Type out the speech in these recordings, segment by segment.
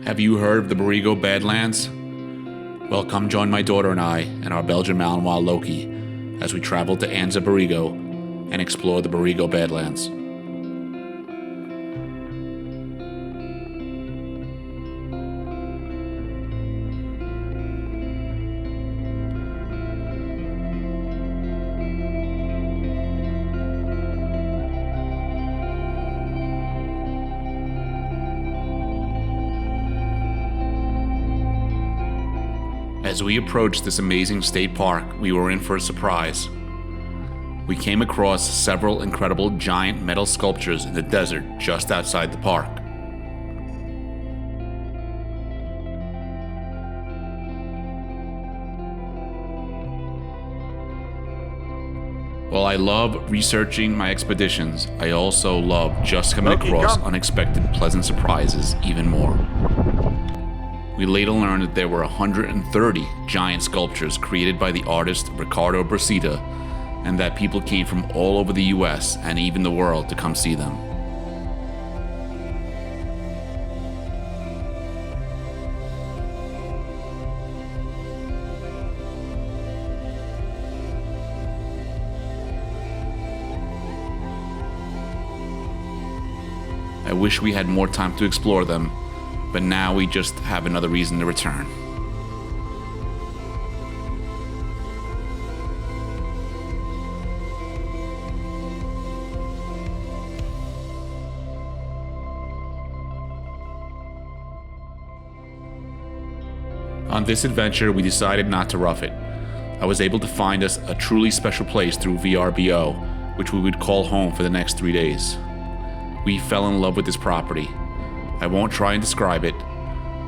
Have you heard of the Borrego Badlands? Well, come join my daughter and I and our Belgian Malinois Loki as we travel to Anza Borrego and explore the Borrego Badlands. As we approached this amazing state park, we were in for a surprise. We came across several incredible giant metal sculptures in the desert just outside the park. While I love researching my expeditions, I also love just coming across unexpected pleasant surprises even more. We later learned that there were 130 giant sculptures created by the artist Ricardo Bracita, and that people came from all over the US and even the world to come see them. I wish we had more time to explore them, but now we just have another reason to return. On this adventure, we decided not to rough it. I was able to find us a truly special place through VRBO, which we would call home for the next 3 days. We fell in love with this property. I won't try and describe it.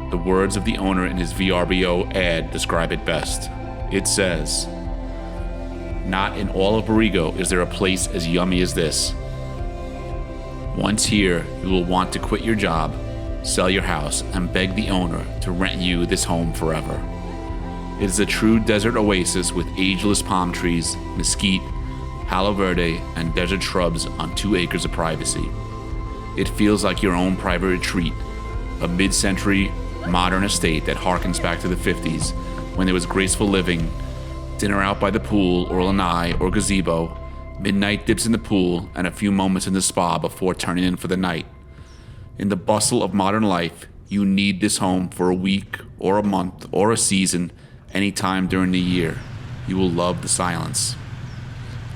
The words of the owner in his VRBO ad describe it best. It says, "Not in all of Borrego is there a place as yummy as this. Once here, you will want to quit your job, sell your house, and beg the owner to rent you this home forever. It is a true desert oasis with ageless palm trees, mesquite, palo verde, and desert shrubs on 2 acres of privacy. It feels like your own private retreat, a mid-century modern estate that harkens back to the 50s when there was graceful living, dinner out by the pool or lanai or gazebo, midnight dips in the pool, and a few moments in the spa before turning in for the night. In the bustle of modern life, you need this home for a week or a month or a season, anytime during the year. You will love the silence."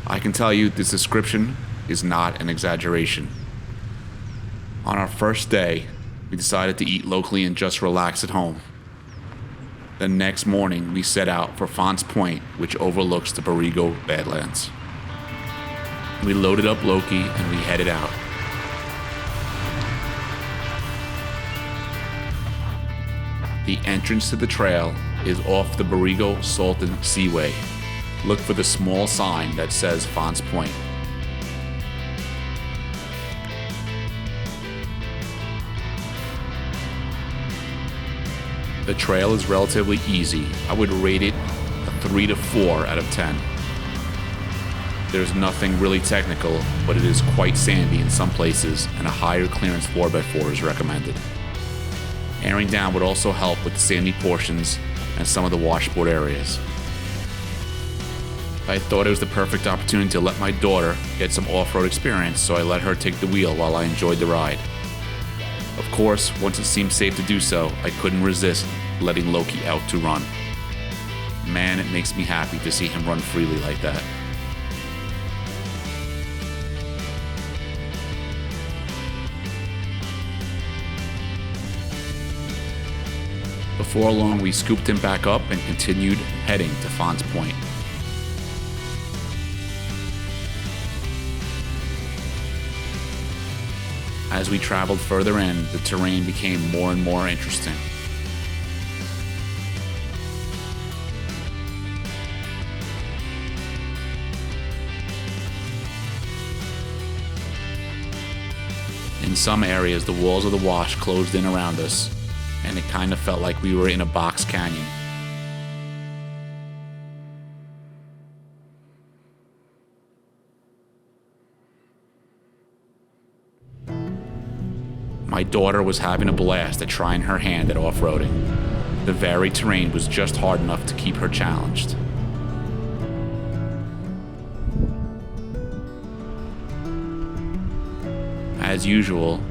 I can tell you this description is not an exaggeration. On our first day, we decided to eat locally and just relax at home. The next morning, we set out for Fonts Point, which overlooks the Borrego Badlands. We loaded up Loki and we headed out. The entrance to the trail is off the Borrego Salton Seaway. Look for the small sign that says Fonts Point. The trail is relatively easy. I would rate it a 3 to 4 out of 10. There's nothing really technical, but it is quite sandy in some places, and a higher clearance 4x4 is recommended. Airing down would also help with the sandy portions and some of the washboard areas. I thought it was the perfect opportunity to let my daughter get some off-road experience, so I let her take the wheel while I enjoyed the ride. Of course, once it seemed safe to do so, I couldn't resist letting Loki out to run. Man, it makes me happy to see him run freely like that. Before long, we scooped him back up and continued heading to Fonts Point. As we traveled further in, the terrain became more and more interesting. In some areas, the walls of the wash closed in around us, and it kind of felt like we were in a box canyon. My daughter was having a blast at trying her hand at off-roading. The varied terrain was just hard enough to keep her challenged. As usual,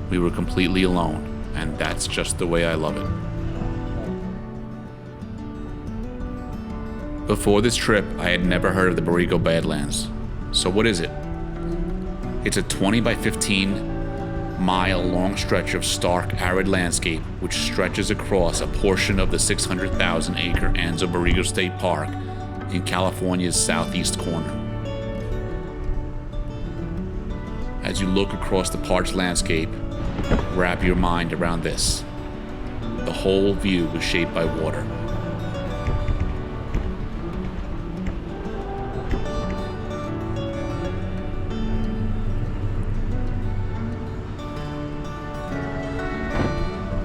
we were completely alone, and that's just the way I love it. Before this trip, I had never heard of the Borrego Badlands. So what is it? It's a 20 by 15 mile long stretch of stark, arid landscape which stretches across a portion of the 600,000 acre Anza Borrego State Park in California's southeast corner. As you look across the parched landscape, wrap your mind around this. The whole view was shaped by water.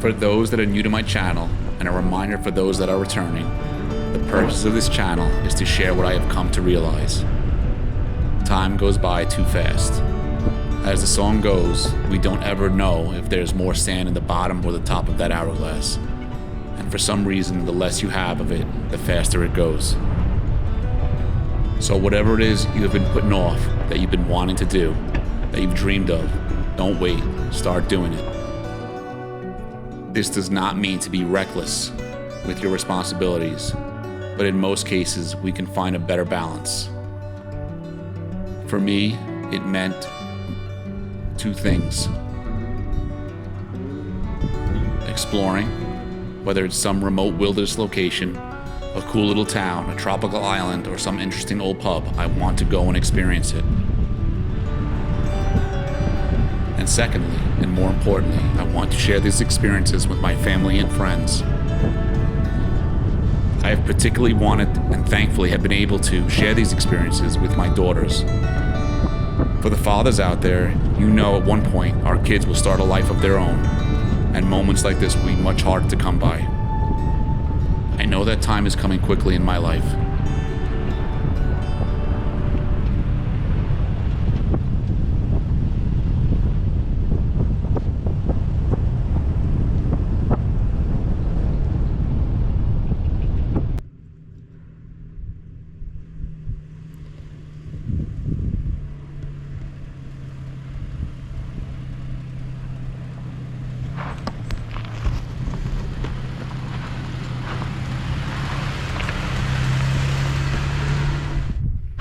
For those that are new to my channel, and a reminder for those that are returning, the purpose of this channel is to share what I have come to realize. Time goes by too fast. As the song goes, we don't ever know if there's more sand in the bottom or the top of that hourglass. And for some reason, the less you have of it, the faster it goes. So whatever it is you have been putting off, that you've been wanting to do, that you've dreamed of, don't wait, start doing it. This does not mean to be reckless with your responsibilities, but in most cases, we can find a better balance. For me, it meant two things. Exploring, whether it's some remote wilderness location, a cool little town, a tropical island, or some interesting old pub, I want to go and experience it. And secondly, and more importantly, I want to share these experiences with my family and friends. I have particularly wanted and thankfully have been able to share these experiences with my daughters. For the fathers out there, you know at one point our kids will start a life of their own, and moments like this will be much harder to come by. I know that time is coming quickly in my life.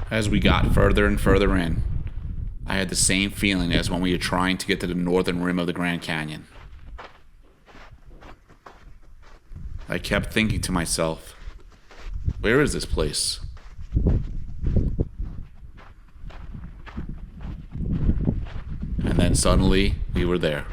As we got further and further in, I had the same feeling as when we were trying to get to the northern rim of the Grand Canyon. I kept thinking to myself, where is this place? And then suddenly, we were there.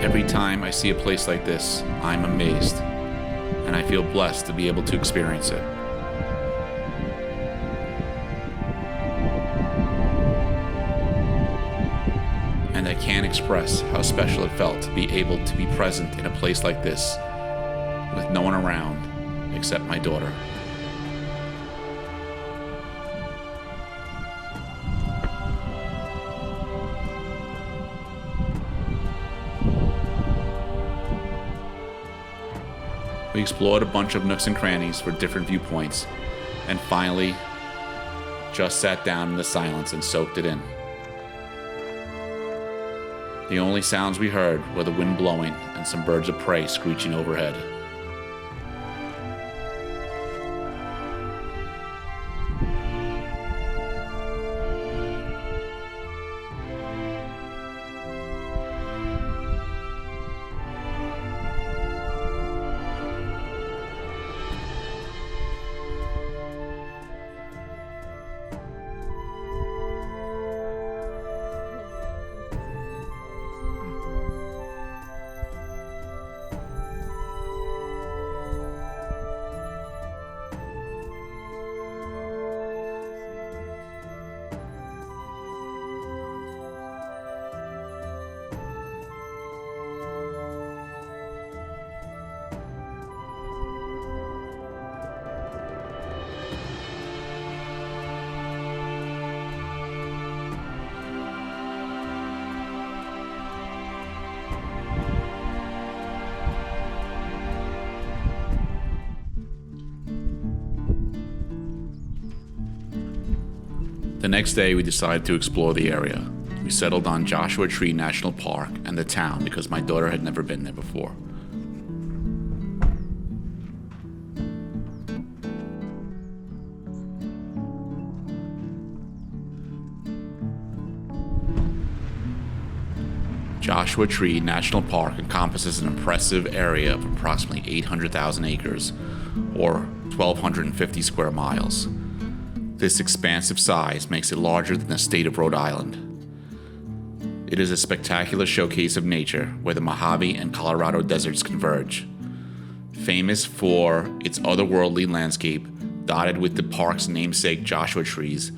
Every time I see a place like this, I'm amazed, and I feel blessed to be able to experience it. And I can't express how special it felt to be able to be present in a place like this with no one around except my daughter. We explored a bunch of nooks and crannies for different viewpoints, and finally, just sat down in the silence and soaked it in. The only sounds we heard were the wind blowing and some birds of prey screeching overhead. The next day, we decided to explore the area. We settled on Joshua Tree National Park and the town because my daughter had never been there before. Joshua Tree National Park encompasses an impressive area of approximately 800,000 acres, or 1,250 square miles. This expansive size makes it larger than the state of Rhode Island. It is a spectacular showcase of nature where the Mojave and Colorado deserts converge. Famous for its otherworldly landscape, dotted with the park's namesake Joshua trees,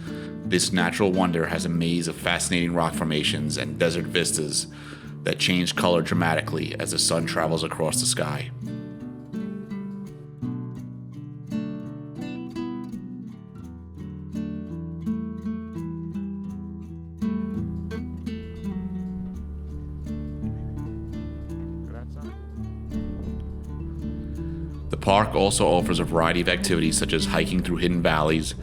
this natural wonder has a maze of fascinating rock formations and desert vistas that change color dramatically as the sun travels across the sky. The park also offers a variety of activities such as hiking through hidden valleys,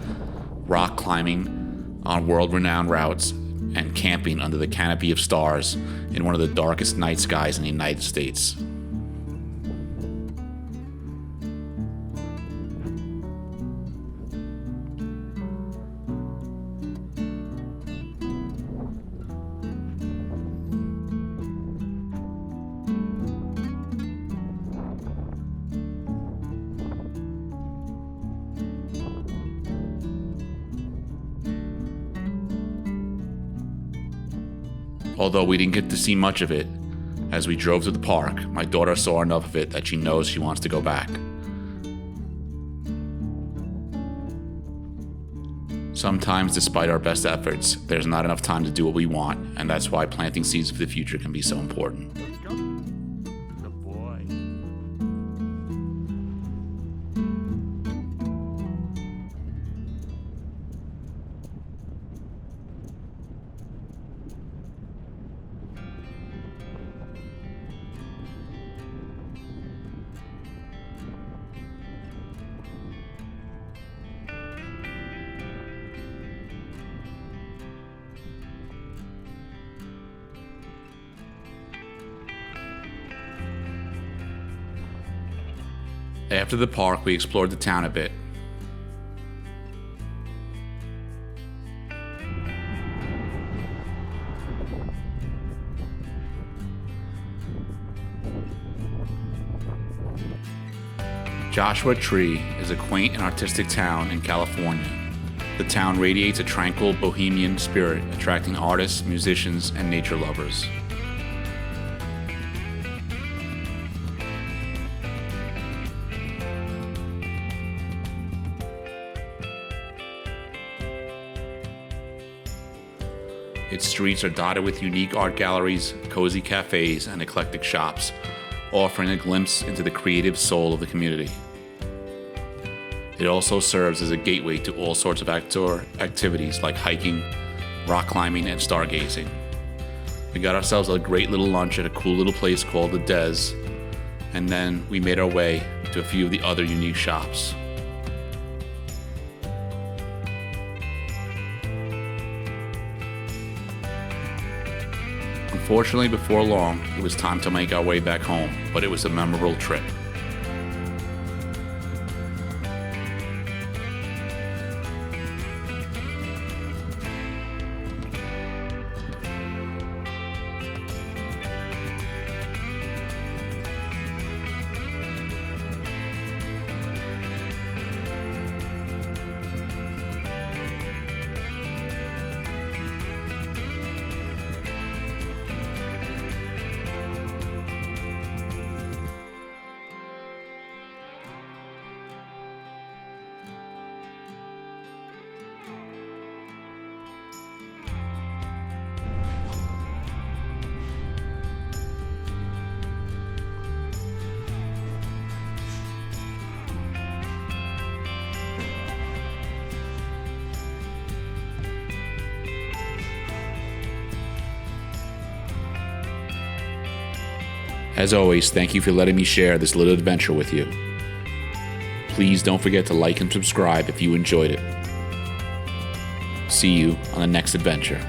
rock climbing on world-renowned routes, and camping under the canopy of stars in one of the darkest night skies in the United States. Although we didn't get to see much of it, as we drove to the park, my daughter saw enough of it that she knows she wants to go back. Sometimes, despite our best efforts, there's not enough time to do what we want, and that's why planting seeds for the future can be so important. Good boy. After the park, we explored the town a bit. Joshua Tree is a quaint and artistic town in California. The town radiates a tranquil bohemian spirit, attracting artists, musicians, and nature lovers. Its streets are dotted with unique art galleries, cozy cafes, and eclectic shops, offering a glimpse into the creative soul of the community. It also serves as a gateway to all sorts of outdoor activities like hiking, rock climbing, and stargazing. We got ourselves a great little lunch at a cool little place called the Des, and then we made our way to a few of the other unique shops. Unfortunately, before long, it was time to make our way back home, but it was a memorable trip. As always, thank you for letting me share this little adventure with you. Please don't forget to like and subscribe if you enjoyed it. See you on the next adventure.